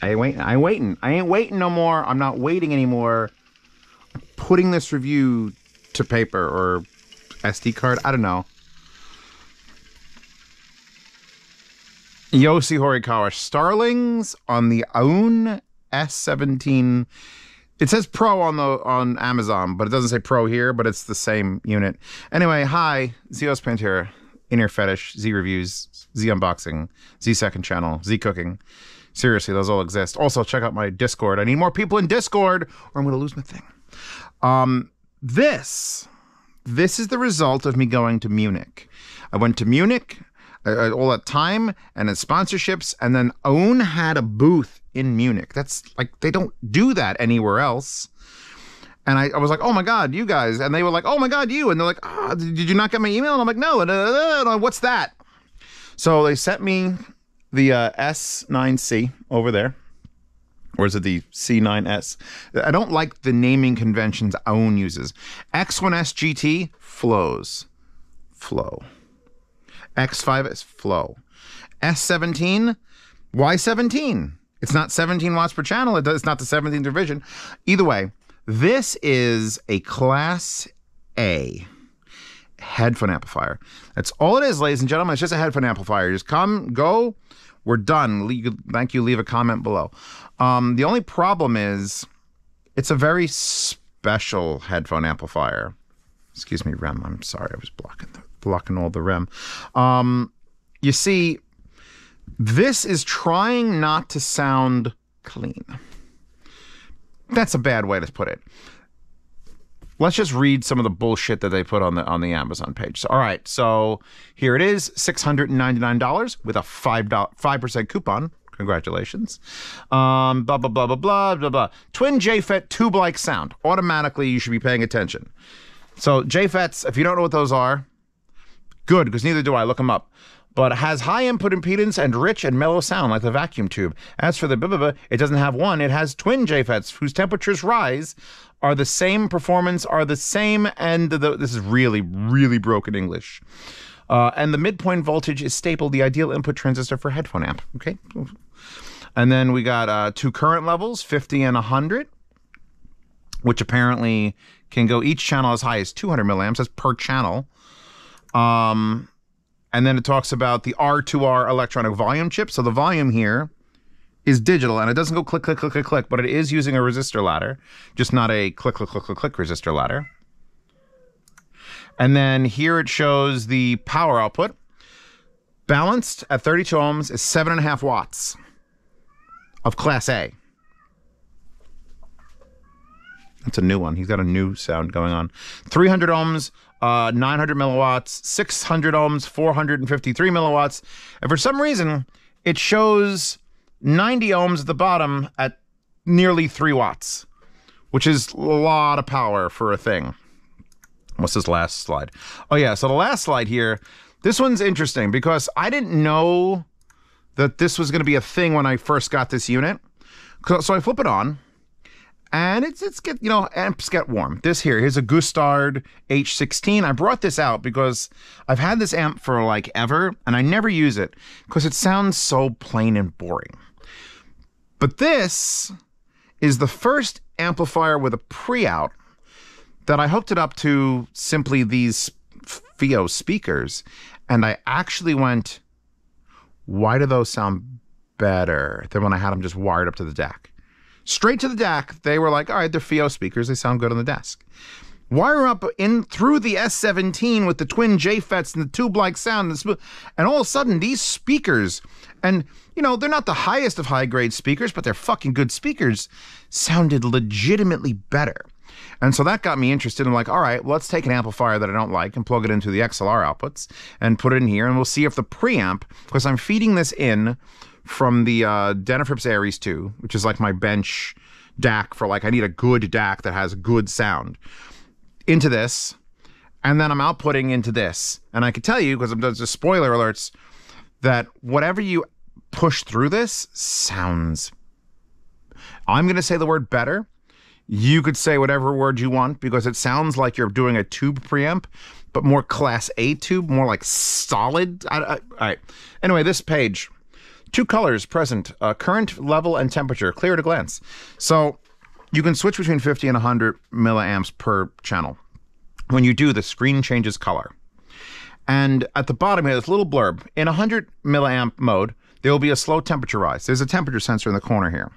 I ain't waiting. I ain't waiting no more. I'm not waiting anymore. I'm putting this review to paper or SD card. I don't know. Yoshi Horikawa. Starlings on the AUNE S17. It says Pro on Amazon, but it doesn't say Pro here, but it's the same unit. Anyway, hi, Zeospantera, In-Ear Fetish, Z Reviews, Z Unboxing, Z Second Channel, Z Cooking. Seriously, those all exist. Also, check out my Discord. I need more people in Discord, or I'm going to lose my thing. This is the result of me going to Munich. I went to Munich all that time and its sponsorships, and then AUNE had a booth in Munich. That's like, they don't do that anywhere else. And I was like, oh my God, you guys. And they were like, oh my God, you. And they're like, oh, did you not get my email? And I'm like, no, what's that? So they sent me the S9C over there. Or is it the C9S? I don't like the naming conventions AUNE uses. X1S GT, flows. Flow. X5S, flow. S17, why 17? It's not 17 watts per channel. It's not the 17th division. Either way, this is a Class A headphone amplifier. That's all it is, ladies and gentlemen. It's just a headphone amplifier. Just come, go, we're done. Thank you. Leave a comment below. The only problem is it's a very special headphone amplifier. Excuse me, Rem. I'm sorry. I was blocking all the Rem. You see, this is trying not to sound clean. That's a bad way to put it. Let's just read some of the bullshit that they put on the Amazon page. So, all right, so here it is, $699 with a 5% coupon. Congratulations. Blah, blah, blah, blah, blah, blah, blah. Twin JFET tube-like sound. Automatically, you should be paying attention. So JFETs, if you don't know what those are, good, because neither do I. Look them up. But it has high input impedance and rich and mellow sound like the vacuum tube. As for the blah, blah, blah, it doesn't have one. It has twin JFETs whose temperatures rise, are the same performance, are the same, and this is really, really broken English. And the midpoint voltage is stable, the ideal input transistor for headphone amp. Okay. And then we got two current levels, 50 and 100, which apparently can go each channel as high as 200 milliamps. That's per channel. And then it talks about the R2R electronic volume chip. So the volume here is digital, and it doesn't go click, click, click, click, click, but it is using a resistor ladder, just not a click, click, click, click, click resistor ladder. And then here it shows the power output. Balanced at 32 ohms is 7.5 watts of Class A. That's a new one. He's got a new sound going on. 300 ohms, 900 milliwatts, 600 ohms, 453 milliwatts. And for some reason, it shows 90 ohms at the bottom at nearly 3 watts, which is a lot of power for a thing. What's this last slide? Oh yeah, so the last slide here, this one's interesting because I didn't know that this was going to be a thing when I first got this unit. So I flip it on. And it's get, you know, amps get warm. Here's a Gustard H16. I brought this out because I've had this amp for like ever, and I never use it because it sounds so plain and boring. But this is the first amplifier with a pre-out that I hooked it up to simply these FIO speakers, and I actually went, why do those sound better than when I had them just wired up to the DAC? Straight to the DAC, they were like, all right, they're FIO speakers. They sound good on the desk. Wire up in through the S17 with the twin JFETs and the tube-like sound. And all of a sudden, these speakers, and, you know, they're not the highest of high-grade speakers, but they're fucking good speakers, sounded legitimately better. And so that got me interested. I'm like, all right, well, let's take an amplifier that I don't like and plug it into the XLR outputs and put it in here, and we'll see if the preamp, because I'm feeding this in from the Denafrips Aries 2, which is like my bench DAC for like, I need a good DAC that has good sound, into this, and then I'm outputting into this. And I can tell you, because there's just spoiler alerts, that whatever you push through this sounds, I'm going to say the word better. You could say whatever word you want, because it sounds like you're doing a tube preamp, but more Class A tube, more like solid. All right. Anyway, this page, 2 colors present, current, level, and temperature, clear at a glance. So you can switch between 50 and 100 milliamps per channel. When you do, the screen changes color. And at the bottom here, this little blurb. In 100 milliamp mode, there will be a slow temperature rise. There's a temperature sensor in the corner here.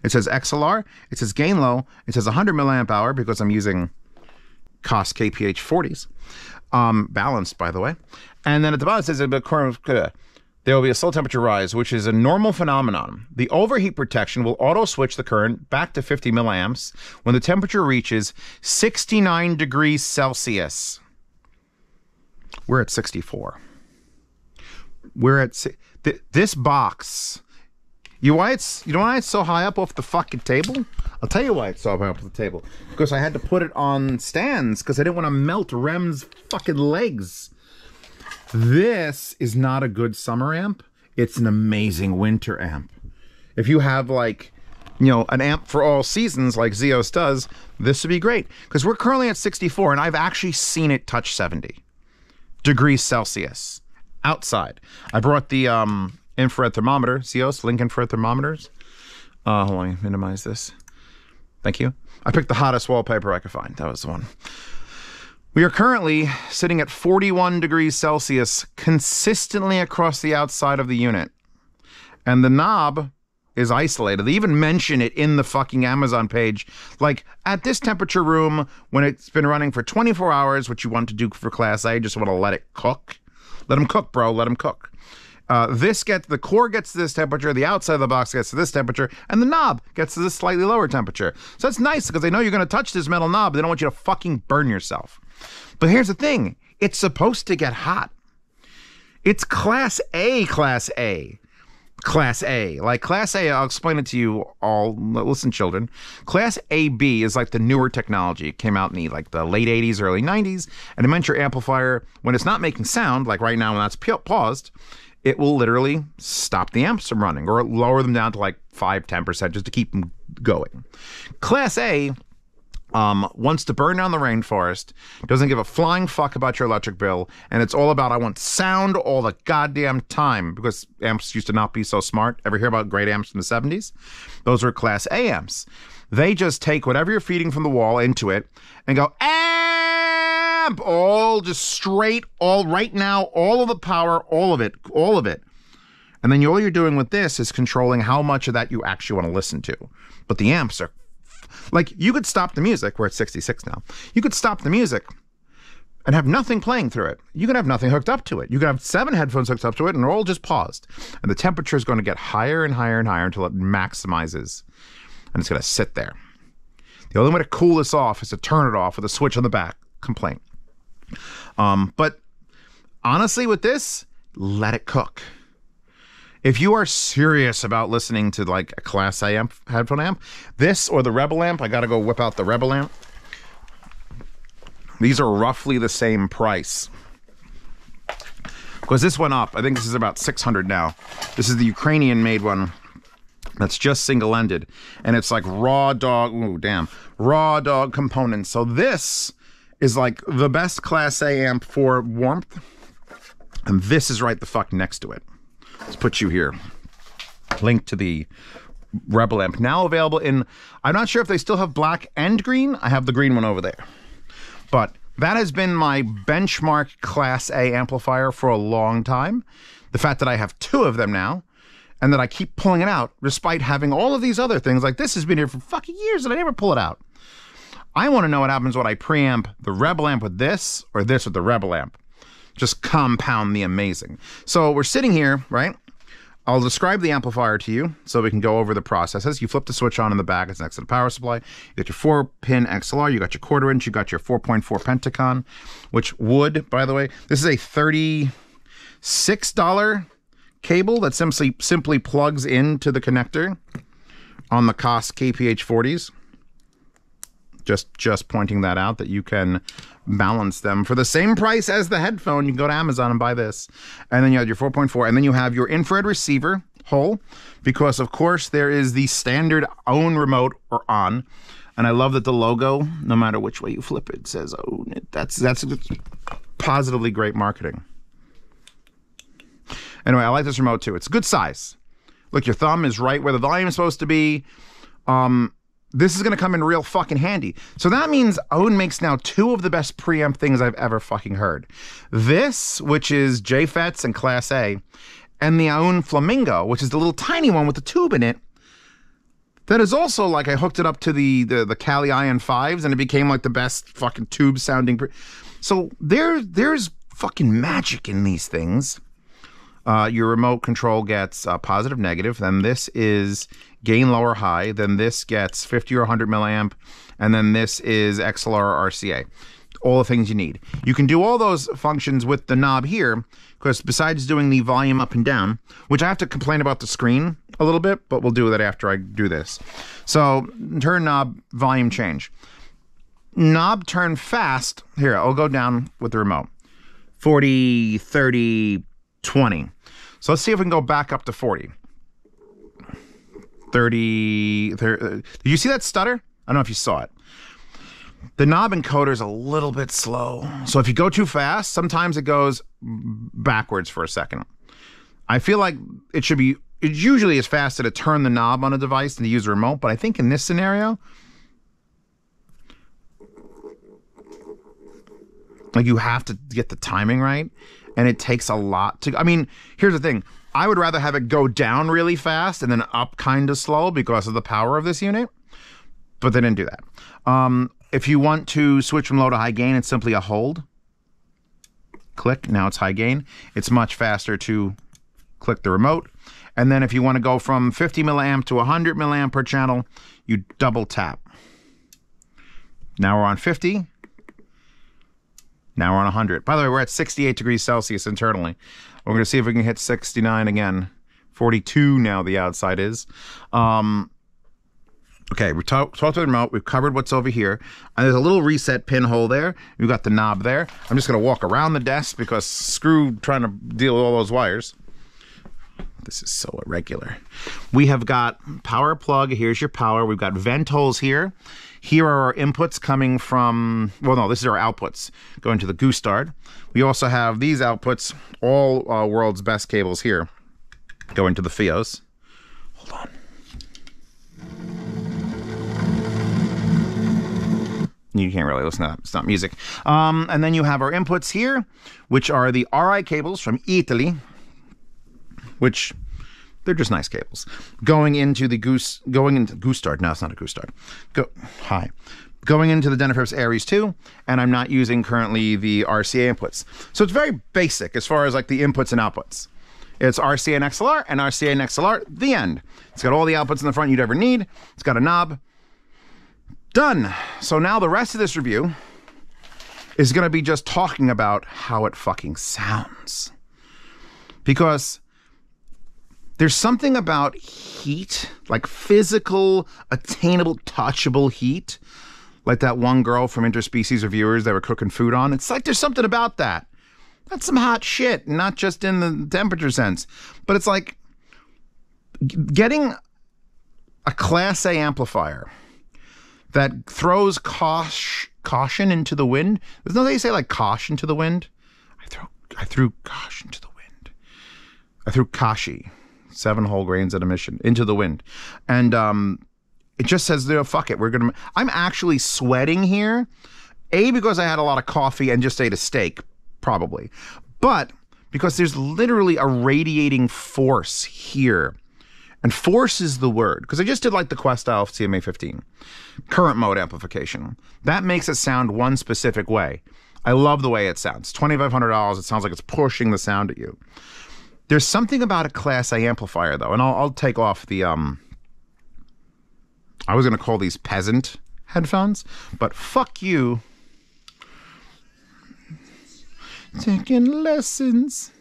It says XLR, it says gain low, it says 100 milliamp hour because I'm using COS KPH 40s. Balanced, by the way. And then at the bottom it says there will be a slow temperature rise, which is a normal phenomenon. The overheat protection will auto-switch the current back to 50 milliamps when the temperature reaches 69 degrees Celsius. We're at 64. We're at... This box... You know why it's so high up off the fucking table? I'll tell you why it's so high up off the table. Because I had to put it on stands because I didn't want to melt Rem's fucking legs. This is not a good summer amp. It's an amazing winter amp. If you have like, you know, an amp for all seasons like Zeos does, this would be great. Because we're currently at 64 and I've actually seen it touch 70 degrees Celsius outside. I brought the infrared thermometer, Zeos, Link infrared thermometers. Hold on, let me minimize this. Thank you. I picked the hottest wallpaper I could find. That was the one. We are currently sitting at 41 degrees Celsius consistently across the outside of the unit. And the knob is isolated. They even mention it in the fucking Amazon page. Like, at this temperature room, when it's been running for 24 hours, which you want to do for Class A, just want to let it cook. Let them cook, bro. Let them cook. The core gets to this temperature, the outside of the box gets to this temperature, and the knob gets to this slightly lower temperature. So that's nice because they know you're going to touch this metal knob. They don't want you to fucking burn yourself. But here's the thing. It's supposed to get hot. It's Class A, Class A. Class A. Like Class A, I'll explain it to you all. Listen, children. Class AB is like the newer technology. It came out in the late 80s, early 90s. And it meant your amplifier, when it's not making sound, like right now when that's paused, it will literally stop the amps from running or lower them down to like 5-10% just to keep them going. Class A wants to burn down the rainforest, doesn't give a flying fuck about your electric bill, and it's all about I want sound all the goddamn time because amps used to not be so smart. Ever hear about great amps in the 70s? Those were Class A amps. They just take whatever you're feeding from the wall into it and go, all just straight, all right now, all of the power, all of it. And then all you're doing with this is controlling how much of that you actually want to listen to. But the amps are, like, you could stop the music, we're at 66 now. You could stop the music and have nothing playing through it. You can have nothing hooked up to it. You can have 7 headphones hooked up to it and they're all just paused. And the temperature is going to get higher and higher and higher until it maximizes. And it's going to sit there. The only way to cool this off is to turn it off with a switch on the back. Complaint. But honestly with this, let it cook. If you are serious about listening to like a Class A amp, headphone amp, this or the Rebel amp, I gotta go whip out the Rebel amp. These are roughly the same price. Because this went up, I think this is about 600 now. This is the Ukrainian made one. That's just single-ended. And it's like raw dog components. So this is like the best Class A amp for warmth. And this is right the fuck next to it. Let's put you here. Link to the Rebel amp. Now available in, I'm not sure if they still have black and green. I have the green one over there. But that has been my benchmark Class A amplifier for a long time. The fact that I have 2 of them now, and that I keep pulling it out, despite having all of these other things. Like this has been here for fucking years and I never pull it out. I want to know what happens when I preamp the Rebel amp with this or this with the Rebel amp. Just compound the amazing. So we're sitting here, right? I'll describe the amplifier to you so we can go over the processes. You flip the switch on in the back. It's next to the power supply. You got your 4-pin XLR. You got your 1/4 inch. You got your 4.4 Pentacon, which would, by the way, this is a $36 cable that simply plugs into the connector on the COS KPH 40s. Just pointing that out, that you can balance them for the same price as the headphone. You can go to Amazon and buy this. And then you have your 4.4, and then you have your infrared receiver hole, because of course there is the standard AUNE remote or on. And I love that the logo, no matter which way you flip it, says AUNE. That's positively great marketing. Anyway, I like this remote too. It's a good size. Look, your thumb is right where the volume is supposed to be. This is going to come in real fucking handy. So that means AUNE makes now 2 of the best preamp things I've ever fucking heard. This, which is JFETs and Class A, and the AUNE Flamingo, which is the little tiny one with the tube in it. That is also like I hooked it up to the Kali Ion 5s and it became like the best fucking tube sounding. So there's fucking magic in these things. Your remote control gets positive, negative. Then this is gain lower, high. Then this gets 50 or 100 milliamp. And then this is XLR or RCA. All the things you need. You can do all those functions with the knob here, because besides doing the volume up and down, which I have to complain about the screen a little bit, but we'll do that after I do this. So turn knob, volume change. Knob turn fast. Here, I'll go down with the remote. 40, 30, 20. So let's see if we can go back up to 40. 30. Did you see that stutter? I don't know if you saw it. The knob encoder is a little bit slow. So if you go too fast, sometimes it goes backwards for a second. I feel like it usually is faster to turn the knob on a device than to use a remote, but I think in this scenario, like you have to get the timing right. And it takes a lot to, I mean, here's the thing. I would rather have it go down really fast and then up kind of slow because of the power of this unit, but they didn't do that. If you want to switch from low to high gain, it's simply a hold. Click, now it's high gain. It's much faster to click the remote. And then if you want to go from 50 milliamp to 100 milliamp per channel, you double tap. Now we're on 50. Now we're on 100. By the way, we're at 68 degrees Celsius internally. We're going to see if we can hit 69 again. 42 now the outside is. Okay, we talked to the remote. We've covered what's over here. And there's a little reset pinhole there. We've got the knob there. I'm just going to walk around the desk because screw trying to deal with all those wires. This is so irregular. We have got power plug. Here's your power. We've got vent holes here. Here are our inputs coming from, well, no, this is our outputs going to the Goose Dart. We also have these outputs, all world's best cables here, going to the Fios. Hold on. You can't really listen to that. It's not music. And then you have our inputs here, which are the RI cables from Italy, which they're just nice cables. Going into Goose Dart. No, it's not a Goose Dart. Going into the Denafrips Aries 2, and I'm not using currently the RCA inputs. So it's very basic as far as like the inputs and outputs. It's RCA and XLR, and RCA and XLR, the end. It's got all the outputs in the front you'd ever need. It's got a knob. Done. So now the rest of this review is going to be just talking about how it fucking sounds. Because there's something about heat, like physical, attainable, touchable heat, like that one girl from Interspecies Reviewers that were cooking food on. It's like there's something about that. That's some hot shit, not just in the temperature sense, but it's like getting a Class A amplifier that throws caution into the wind. There's no way you say like caution to the wind. I threw caution to the wind. I threw kashi, 7 whole grains at emission, into the wind. And it just says, fuck it, I'm actually sweating here. A, because I had a lot of coffee and just ate a steak, probably. But because there's literally a radiating force here. And force is the word. Because I just did like the Questel CMA15. Current mode amplification. That makes it sound one specific way. I love the way it sounds. $2,500, it sounds like it's pushing the sound at you. There's something about a Class A amplifier, though. And I'll take off the, I was going to call these peasant headphones. But fuck you. Taking lessons.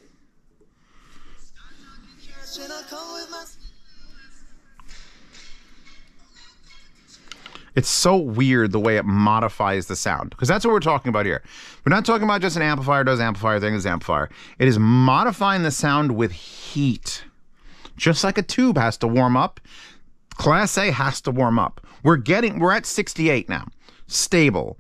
It's so weird the way it modifies the sound, because that's what we're talking about here. We're not talking about just an amplifier does amplifier thing as amplifier. It is modifying the sound with heat. Just like a tube has to warm up, Class A has to warm up. We're at 68 now, stable.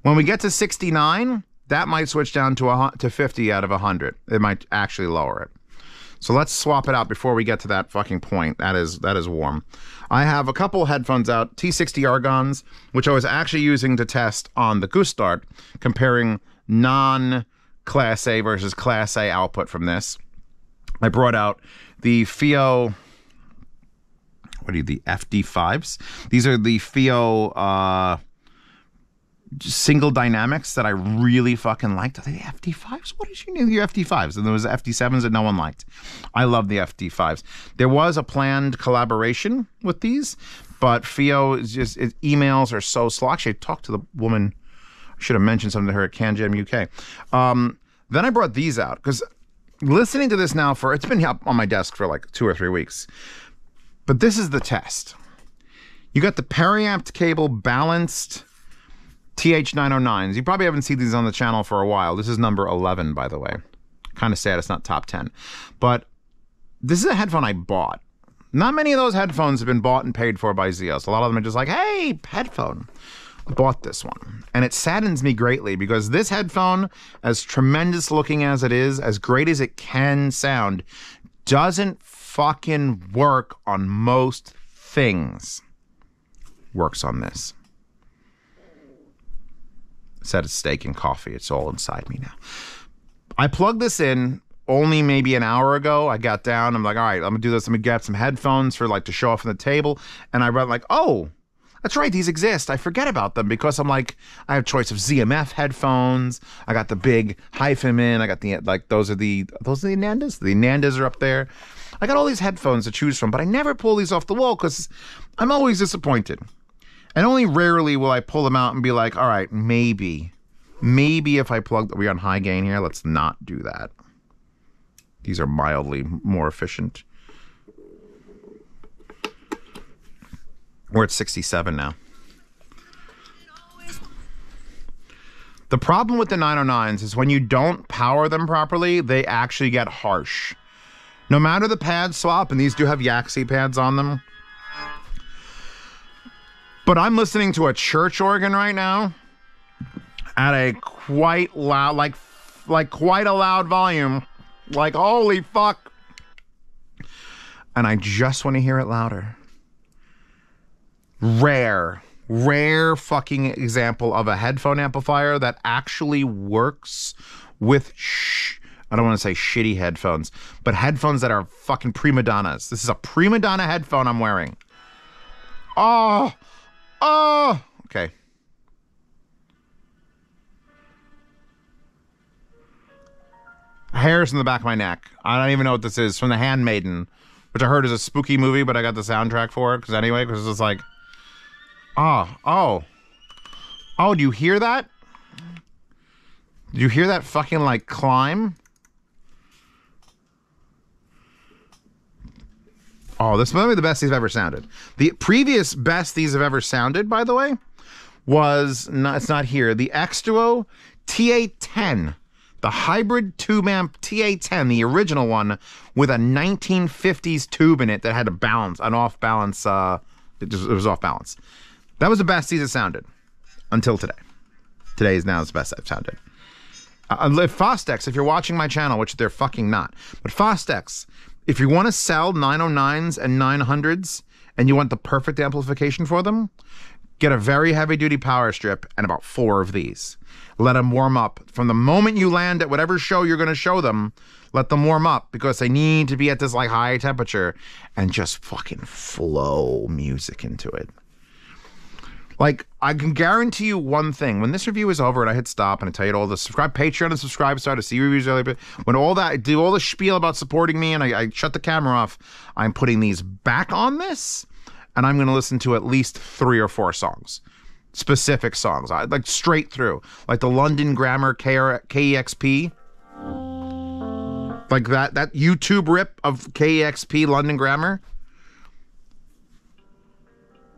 When we get to 69, that might switch down to 50 out of 100. It might actually lower it. So let's swap it out before we get to that fucking point. That is warm. I have a couple headphones out, T60 Argons, which I was actually using to test on the Gustart, comparing non-Class A versus Class A output from this. I brought out the FIO, the FD5s? These are the FIO single dynamics that I really fucking liked. Are they the FD5s? What is your FD5s? And there was FD7s that no one liked. I love the FD5s. There was a planned collaboration with these, but FIO is just, emails are so slow. Actually, I talked to the woman. I should have mentioned something to her at CanJam UK. Then I brought these out because listening to this now it's been up on my desk for like 2 or 3 weeks. But this is the test. You got the Preamped cable balanced TH909s. You probably haven't seen these on the channel for a while. This is number 11, by the way. Kind of sad it's not top 10. But this is a headphone I bought. Not many of those headphones have been bought and paid for by Zeos. A lot of them are just like, hey, headphone. I bought this one. And it saddens me greatly because this headphone, as tremendous looking as it is, as great as it can sound, doesn't fucking work on most things. Works on this. Said it's steak and coffee. It's all inside me now. I plugged this in only maybe an hour ago. I got down. I'm like, all right, I'm gonna do this. I'm gonna get some headphones for like to show off on the table. And I read like, oh, that's right, these exist. I forget about them because I'm like, I have choice of ZMF headphones. I got the big hyphen in. I got the like those are the Anandas. The Anandas are up there. I got all these headphones to choose from, but I never pull these off the wall because I'm always disappointed. And only rarely will I pull them out and be like, all right, maybe if I plug, are we on high gain here? Let's not do that. These are mildly more efficient. We're at 67 now. The problem with the 909s is when you don't power them properly, they actually get harsh. No matter the pad swap, and these do have Yaxi pads on them, but I'm listening to a church organ right now at a quite loud, like quite a loud volume. Like, holy fuck. And I just want to hear it louder. Rare fucking example of a headphone amplifier that actually works with I don't want to say shitty headphones, but headphones that are fucking prima donnas. This is a prima donna headphone I'm wearing. Oh, okay. Hairs in the back of my neck. I don't even know what this is. From The Handmaiden, which I heard is a spooky movie, but I got the soundtrack for it because it's like, oh, do you hear that? Did you hear that fucking like climb? Oh, this might be the best these have ever sounded. The previous best these have ever sounded, by the way, was, it's not here, the X-Duo TA10. The hybrid tube amp TA10, the original one, with a 1950s tube in it that had a balance, an off balance, it was off balance. That was the best these have sounded until today. Today is now the best I've sounded. Fostex, if you're watching my channel, which they're fucking not, but Fostex, if you want to sell 909s and 900s and you want the perfect amplification for them, get a very heavy-duty power strip and about 4 of these. Let them warm up. From the moment you land at whatever show you're going to show them, let them warm up because they need to be at this like high temperature and just fucking flow music into it. Like, I can guarantee you one thing. When this review is over and I hit stop and I tell you all the subscribe, Patreon and subscribe, start to see reviews early, when all that, I do all the spiel about supporting me and I shut the camera off, I'm putting these back on this and I'm going to listen to at least 3 or 4 songs. Specific songs. Like straight through. Like the London Grammar KEXP. Like that YouTube rip of KEXP London Grammar.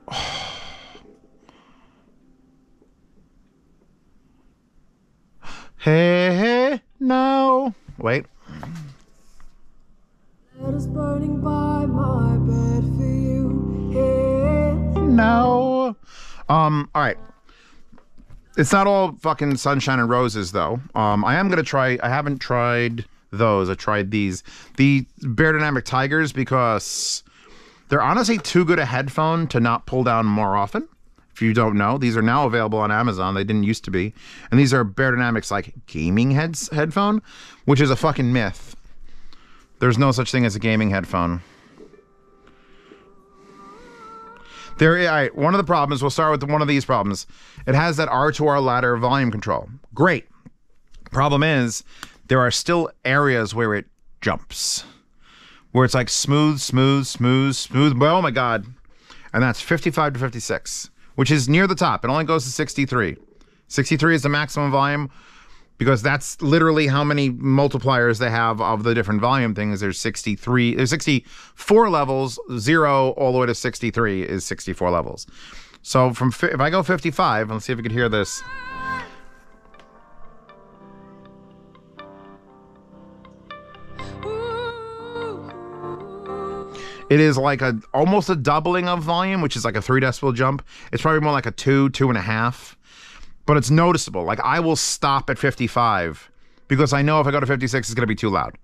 Oh. Hey, no. Wait. Let us burning by my bed for you. Hey, no. All right. It's not all fucking sunshine and roses, though. I am gonna try. I haven't tried those. I tried these. The Beyerdynamic Tigers because they're honestly too good a headphone to not pull down more often. If you don't know, these are now available on Amazon. They didn't used to be. And these are Beyerdynamics like gaming headphone, which is a fucking myth. There's no such thing as a gaming headphone. All right, one of the problems, we'll start with one of these problems. It has that R2R ladder volume control. Great. Problem is, there are still areas where it jumps. Where it's like smooth, smooth, smooth, smooth. Oh my God. And that's 55 to 56, which is near the top. It only goes to 63. 63 is the maximum volume because that's literally how many multipliers they have of the different volume things. There's 64 levels, 0 all the way to 63 is 64 levels. So if I go 55, let's see if we could hear this. It is like almost a doubling of volume, which is like a 3 decibel jump. It's probably more like a 2.5. But it's noticeable. Like I will stop at 55 because I know if I go to 56, it's going to be too loud.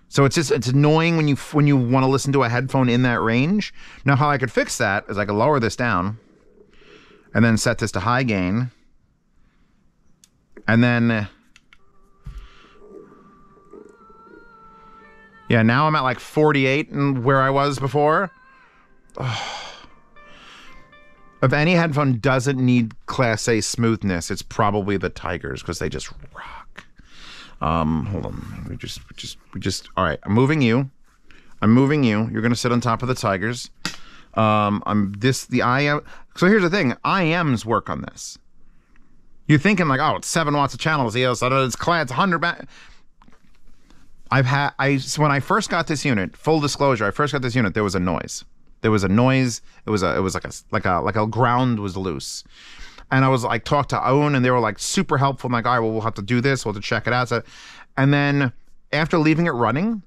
So it's annoying when you want to listen to a headphone in that range. Now how I could fix that is I could lower this down and then set this to high gain. And then, yeah, now I'm at like 48 and where I was before. Oh. If any headphone doesn't need Class A smoothness, it's probably the Tigers because they just rock. Hold on, we just. All right, I'm moving you. You're gonna sit on top of the Tigers. The IM. So here's the thing, IMs work on this. You're thinking like, oh, it's 7 watts of channels. It's 100. When I first got this unit, full disclosure, there was a noise. There was a noise. It was like a ground was loose, and I was like talked to AUNE, and they were like super helpful. I'm like, all right, well, we'll have to do this. We'll have to check it out. So, and then after leaving it running,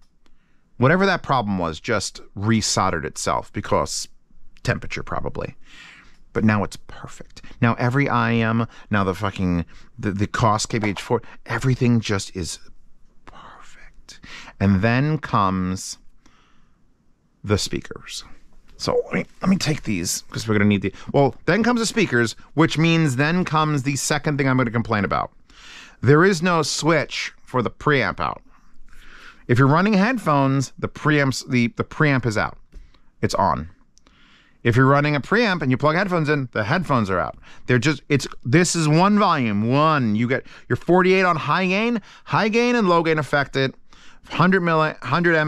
whatever that problem was, just resoldered itself because temperature probably. But now it's perfect. Now every IM, now the fucking the cost KBH4, everything just is perfect. And then comes the speakers. So let me take these because we're going to need the... Well, then comes the speakers, which means then comes the second thing I'm going to complain about. There is no switch for the preamp out. If you're running headphones, the preamp is out. It's on. If you're running a preamp and you plug headphones in, the headphones are out. This is one volume. You get your 48 on high gain and low gain affected, 100 MA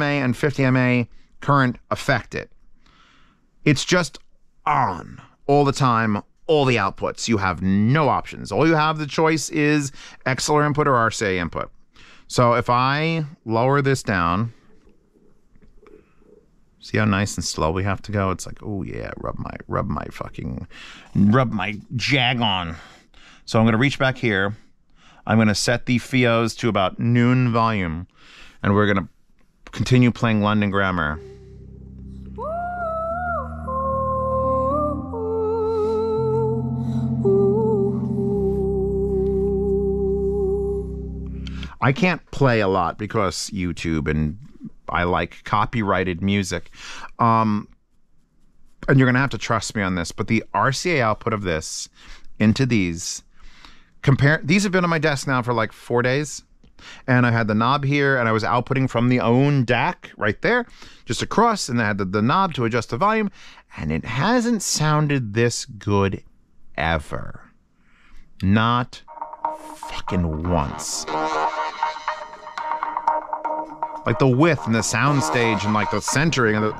and 50 MA current affected. It's just on all the time, all the outputs. You have no options. All you have the choice is XLR input or RCA input. So if I lower this down, see how nice and slow we have to go? It's like, oh yeah, rub my jag on. So I'm going to reach back here. I'm going to set the FIOs to about noon volume, and we're going to continue playing London Grammar. I can't play a lot because YouTube and I like copyrighted music. And you're going to have to trust me on this, but the RCA output of this into these have been on my desk now for like 4 days. And I had the knob here and I was outputting from the AUNE DAC right there, just across, and I had the knob to adjust the volume, and it hasn't sounded this good ever. Not fucking once. Like the width and the sound stage and like the centering and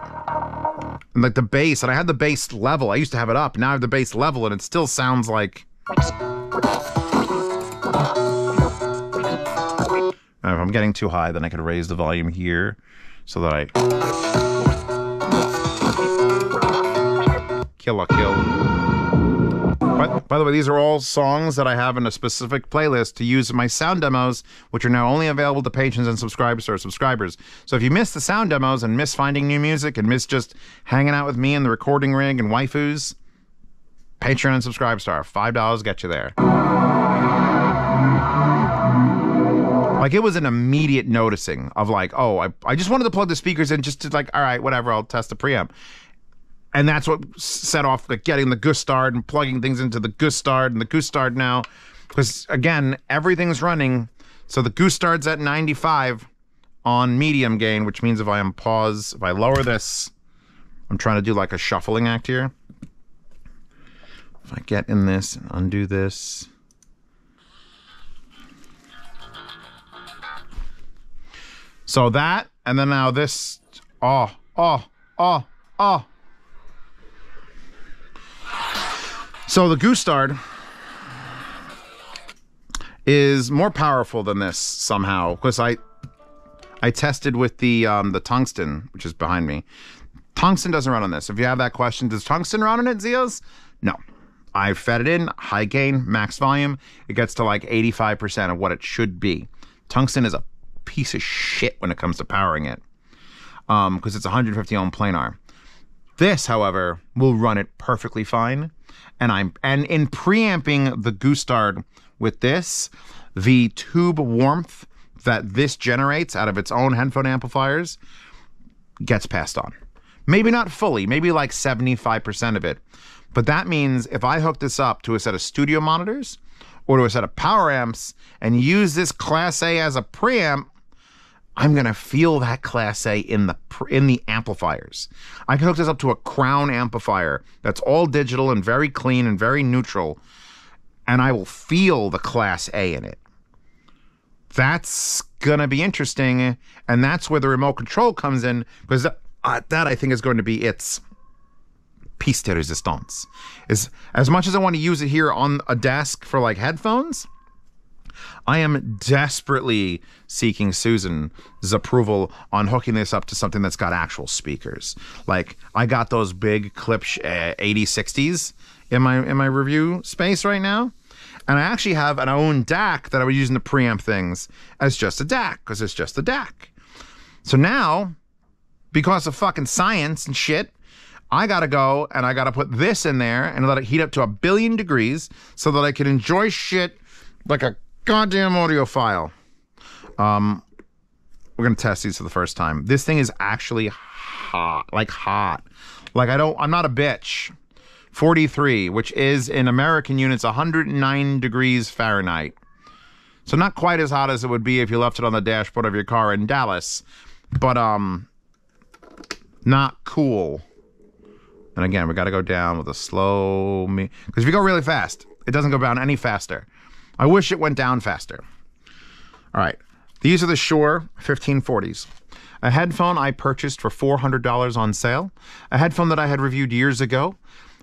like the bass. And I had the bass level. I used to have it up. Now I have the bass level and it still sounds like... If I'm getting too high, then I could raise the volume here so that I... Kill. By the way, these are all songs that I have in a specific playlist to use in my sound demos, which are now only available to patrons and subscribers. So if you miss the sound demos and miss finding new music and miss just hanging out with me in the recording rig and waifus, Patreon and Subscribe Star, $5 get you there. Like, it was an immediate noticing of like, oh, I just wanted to plug the speakers in just to like, all right, whatever, I'll test the preamp. And that's what set off like getting the Gustard and plugging things into the Gustard and the Gustard now. Because again, everything's running. So the Gustard's at 95 on medium gain, which means if I pause, if I lower this, I'm trying to do like a shuffling act here. If I get in this and undo this. So that, and then now this, oh. So the Gustard is more powerful than this somehow, because I tested with the tungsten, which is behind me. Tungsten doesn't run on this. If you have that question, does tungsten run on it, Zeos? No. I fed it in, high gain, max volume. It gets to like 85% of what it should be. Tungsten is a piece of shit when it comes to powering it, because it's 150 ohm planar. This, however, will run it perfectly fine. And in preamping the Gustard with this, the tube warmth that this generates out of its own headphone amplifiers gets passed on. Maybe not fully, maybe like 75% of it. But that means if I hook this up to a set of studio monitors or to a set of power amps and use this Class A as a preamp, I'm gonna feel that Class A in the amplifiers. I can hook this up to a Crown amplifier that's all digital and very clean and very neutral, and I will feel the Class A in it. That's gonna be interesting, and that's where the remote control comes in, because that I think is going to be its piece de resistance. Is as much as I want to use it here on a desk for like headphones, I am desperately seeking Susan's approval on hooking this up to something that's got actual speakers. Like, I got those big clip 8060s in my review space right now, and I actually have an AUNE DAC that I was using to preamp things as just a DAC, because it's just a DAC. So now, because of fucking science and shit, I gotta go and I gotta put this in there and let it heat up to 1 billion degrees so that I can enjoy shit like a goddamn audiophile. We're gonna test these for the first time. This thing is actually hot, like hot. Like I'm not a bitch. 43, which is in American units 109 degrees Fahrenheit. So not quite as hot as it would be if you left it on the dashboard of your car in Dallas, but not cool. And again, we got to go down with a slow, because if you go really fast, it doesn't go down any faster. I wish it went down faster. All right, these are the Shure 1540s. A headphone I purchased for $400 on sale. A headphone that I had reviewed years ago.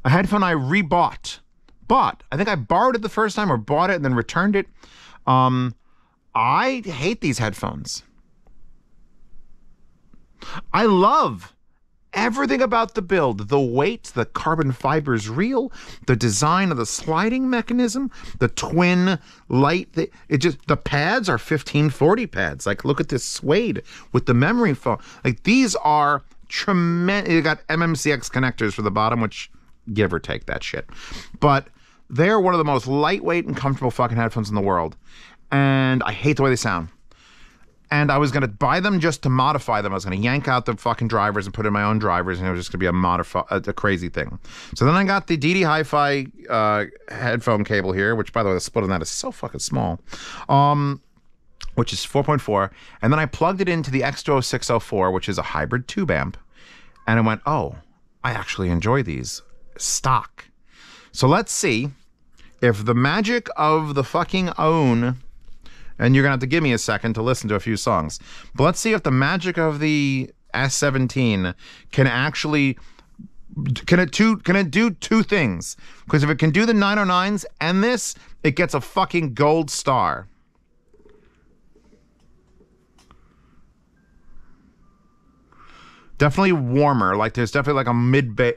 A headphone I rebought. I think I borrowed it the first time or bought it and then returned it. I hate these headphones. I love everything about the build, the weight, the carbon fiber's real, the design of the sliding mechanism, the twin light, the pads are 1540 pads. Like, look at this suede with the memory foam. Like, these are tremendous. You got MMCX connectors for the bottom, which give or take that shit. But they're one of the most lightweight and comfortable fucking headphones in the world. And I hate the way they sound. And I was going to buy them just to modify them. I was going to yank out the fucking drivers and put in my own drivers, and it was just going to be a crazy thing. So then I got the DD Hi-Fi headphone cable here, which, by the way, the split on that is so fucking small, which is 4.4. And then I plugged it into the X20604, which is a hybrid tube amp. And I went, oh, I actually enjoy these stock. So let's see if the magic of the fucking AUNE, and you're gonna have to give me a second to listen to a few songs, but let's see if the magic of the S17 can actually, can it do two things? Because if it can do the 909s and this, it gets a fucking gold star. Definitely warmer. Like, there's definitely like a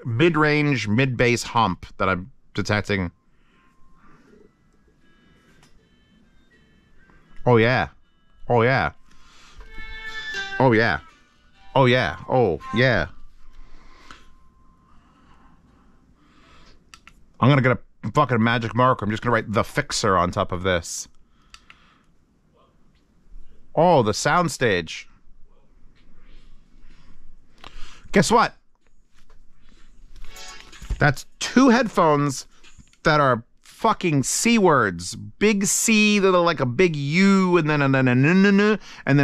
mid-range, mid-bass hump that I'm detecting. Oh yeah. Oh yeah. Oh yeah. Oh yeah. Oh yeah. I'm gonna get a fucking magic marker. I'm just gonna write "The Fixer" on top of this. Oh, the soundstage. Guess what? That's 2 headphones that are fucking C words. Big C that are like a big U and then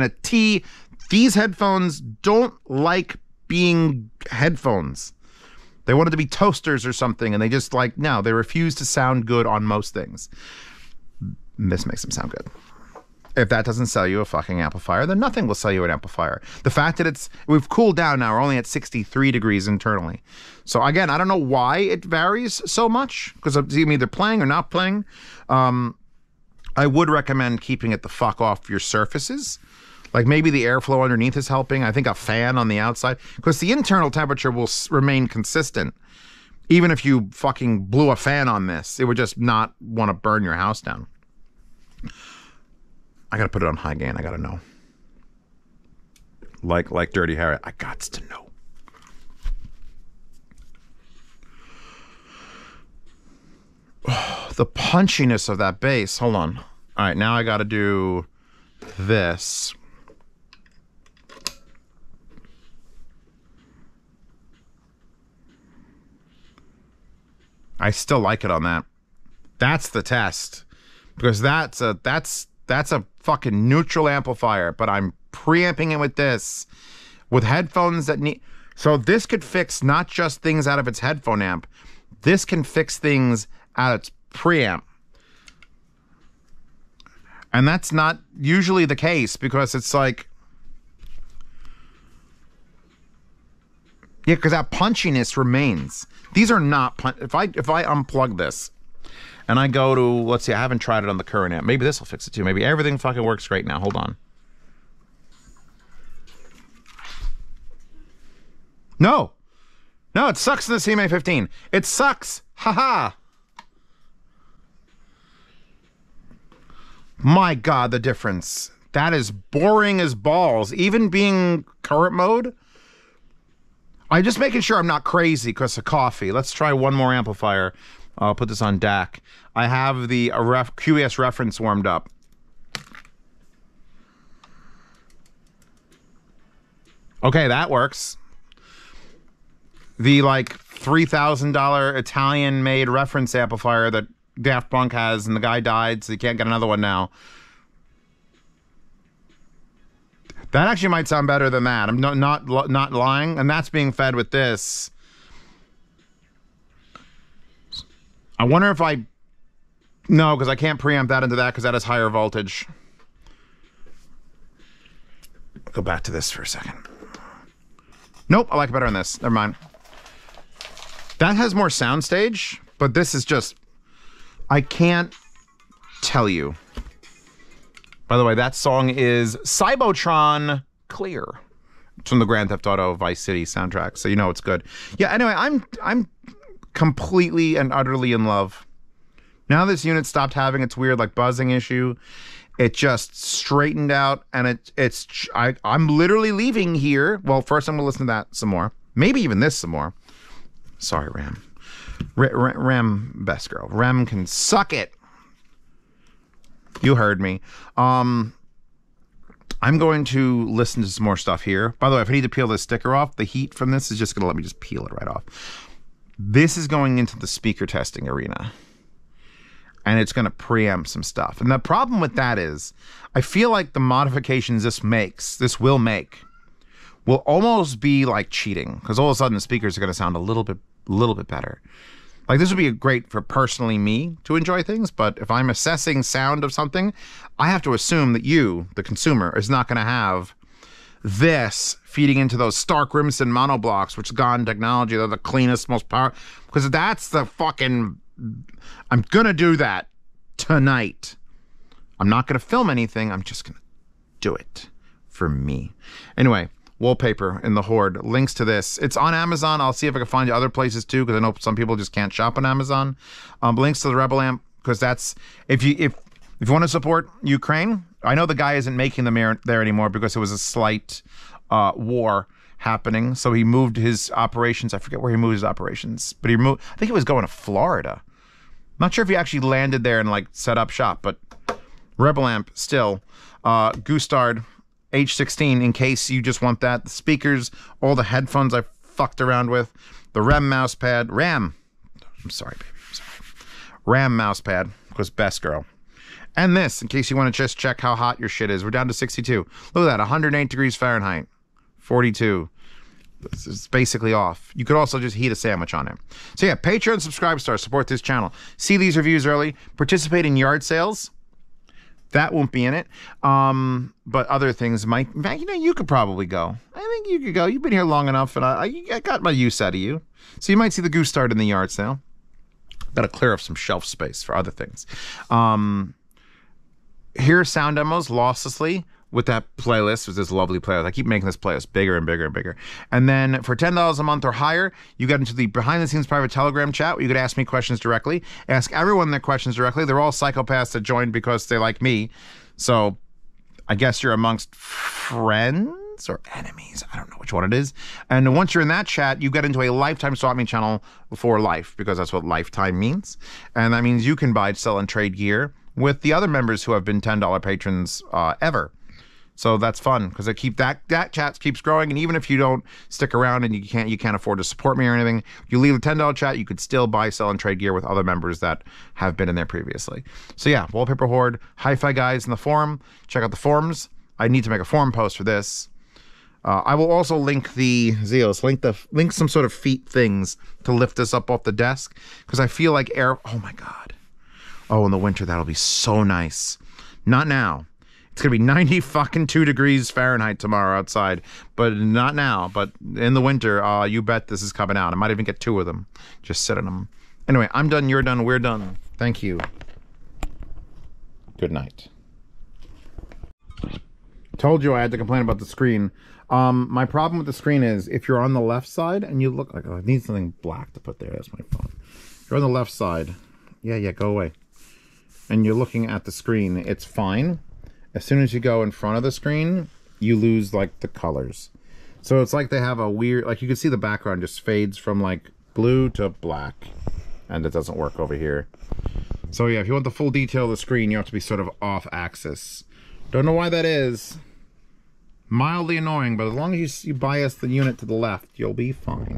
a T. These headphones don't like being headphones. They wanted to be toasters or something, and they just like, no, they refuse to sound good on most things. This makes them sound good. If that doesn't sell you a fucking amplifier, then nothing will sell you an amplifier. The fact that we've cooled down now, we're only at 63 degrees internally. So again, I don't know why it varies so much, because I'm either playing or not playing. I would recommend keeping it the fuck off your surfaces. Like maybe the airflow underneath is helping. I think a fan on the outside, because the internal temperature will remain consistent. Even if you fucking blew a fan on this, it would just not want to burn your house down. I gotta put it on high gain. I gotta know. Like Dirty Harry, I gots to know. Oh, the punchiness of that bass. Hold on. All right, now I gotta do this. I still like it on that. That's the test, because that's a fucking neutral amplifier, but I'm preamping it with this, with headphones that need... So this could fix not just things out of its headphone amp, this can fix things out of its preamp. And that's not usually the case, because it's like... Yeah, because that punchiness remains. These are not... If I unplug this, and I go to, let's see, I haven't tried it on the current amp. Maybe this will fix it too. Maybe everything fucking works great now. Hold on. No. No, it sucks in the CMA15. It sucks. Haha. My God, the difference. That is boring as balls. Even being current mode. I'm just making sure I'm not crazy because of coffee. Let's try one more amplifier. I'll put this on DAC. I have the QES reference warmed up. Okay, that works. The like $3,000 Italian-made reference amplifier that Daft Punk has, and the guy died, so you can't get another one now. That actually might sound better than that. I'm not lying, and that's being fed with this. I wonder if I... No, because I can't preamp that into that because that is higher voltage. Go back to this for a second. Nope, I like it better on this. Never mind. That has more soundstage, but this is just... I can't tell you. By the way, that song is Cybotron Clear. It's from the Grand Theft Auto Vice City soundtrack, so you know it's good. Yeah, anyway, I'm completely and utterly in love. Now this unit stopped having its weird like buzzing issue. It just straightened out, and I'm literally leaving here. Well, first I'm gonna listen to that some more. Maybe even this some more. Sorry, Ram. Ram, best girl. Ram can suck it. You heard me. I'm going to listen to some more stuff here. By the way, if I need to peel this sticker off, the heat from this is just going to let me just peel it right off. This is going into the speaker testing arena. And it's going to preamp some stuff. And the problem with that is, I feel like the modifications this will make, will almost be like cheating. Because all of a sudden the speakers are going to sound a little bit better. Like, this would be great for personally me to enjoy things, but if I'm assessing sound of something, I have to assume that you, the consumer, is not going to have this feeding into those Stark Rimson monoblocks, which is gone technology. They're the cleanest, most powerful, because that's the fucking... I'm going to do that tonight. I'm not going to film anything. I'm just going to do it for me. Anyway... Wallpaper in the Horde. Links to this. It's on Amazon. I'll see if I can find you other places too, because I know some people just can't shop on Amazon. Links to the Rebel amp, because that's if you want to support Ukraine. I know the guy isn't making them there anymore because it was a slight war happening. So he moved his operations. I forget where he moved his operations, but I think he was going to Florida. I'm not sure if he actually landed there and like set up shop, but Rebel amp still. Gustard H16 in case you just want that. The speakers, all the headphones I fucked around with. The RAM mouse pad. RAM. I'm sorry, baby. I'm sorry. RAM mouse pad was best girl. And this, in case you want to just check how hot your shit is. We're down to 62. Look at that, 108 degrees Fahrenheit. 42. This is basically off. You could also just heat a sandwich on it. So yeah, Patreon, subscribe, star, support this channel. See these reviews early. Participate in yard sales. That won't be in it. But other things might. In fact, you know, you could probably go. I think you could go. You've been here long enough, and I got my use out of you. So you might see the goose start in the yard sale. Got to clear up some shelf space for other things. Here are sound demos losslessly with that playlist, with this lovely playlist. I keep making this playlist bigger and bigger and bigger. And then for $10 a month or higher, you get into the behind-the-scenes private Telegram chat where you could ask me questions directly. Ask everyone their questions directly. They're all psychopaths that joined because they like me. So I guess you're amongst friends or enemies. I don't know which one it is. And once you're in that chat, you get into a lifetime swap meet channel for life, because that's what lifetime means. And that means you can buy, sell, and trade gear with the other members who have been $10 patrons ever. So that's fun, because I keep that chat keeps growing, and even if you don't stick around and you can't afford to support me or anything, you leave a $10 chat, you could still buy, sell, and trade gear with other members that have been in there previously. So yeah, Wallpaper Horde, Hi-Fi Guys in the forum. Check out the forums. I need to make a forum post for this. I will also link the Zeos, link some sort of feet things to lift this up off the desk, because I feel like air. Oh my god. Oh, in the winter that'll be so nice. Not now. It's gonna be 92 degrees Fahrenheit tomorrow outside, but not now. But in the winter, you bet this is coming out. I might even get 2 of them. Just sit in them. Anyway, I'm done. You're done. We're done. Thank you. Good night. Told you I had to complain about the screen. My problem with the screen is if you're on the left side and you look like, oh, I need something black to put there. That's my phone. If you're on the left side, yeah, go away. And you're looking at the screen, it's fine. As soon as you go in front of the screen, you lose like the colors. So it's like they have a weird, like you can see the background just fades from like blue to black, and it doesn't work over here. So yeah, if you want the full detail of the screen, you have to be sort of off axis. Don't know why that is. Mildly annoying, but as long as you bias the unit to the left, you'll be fine.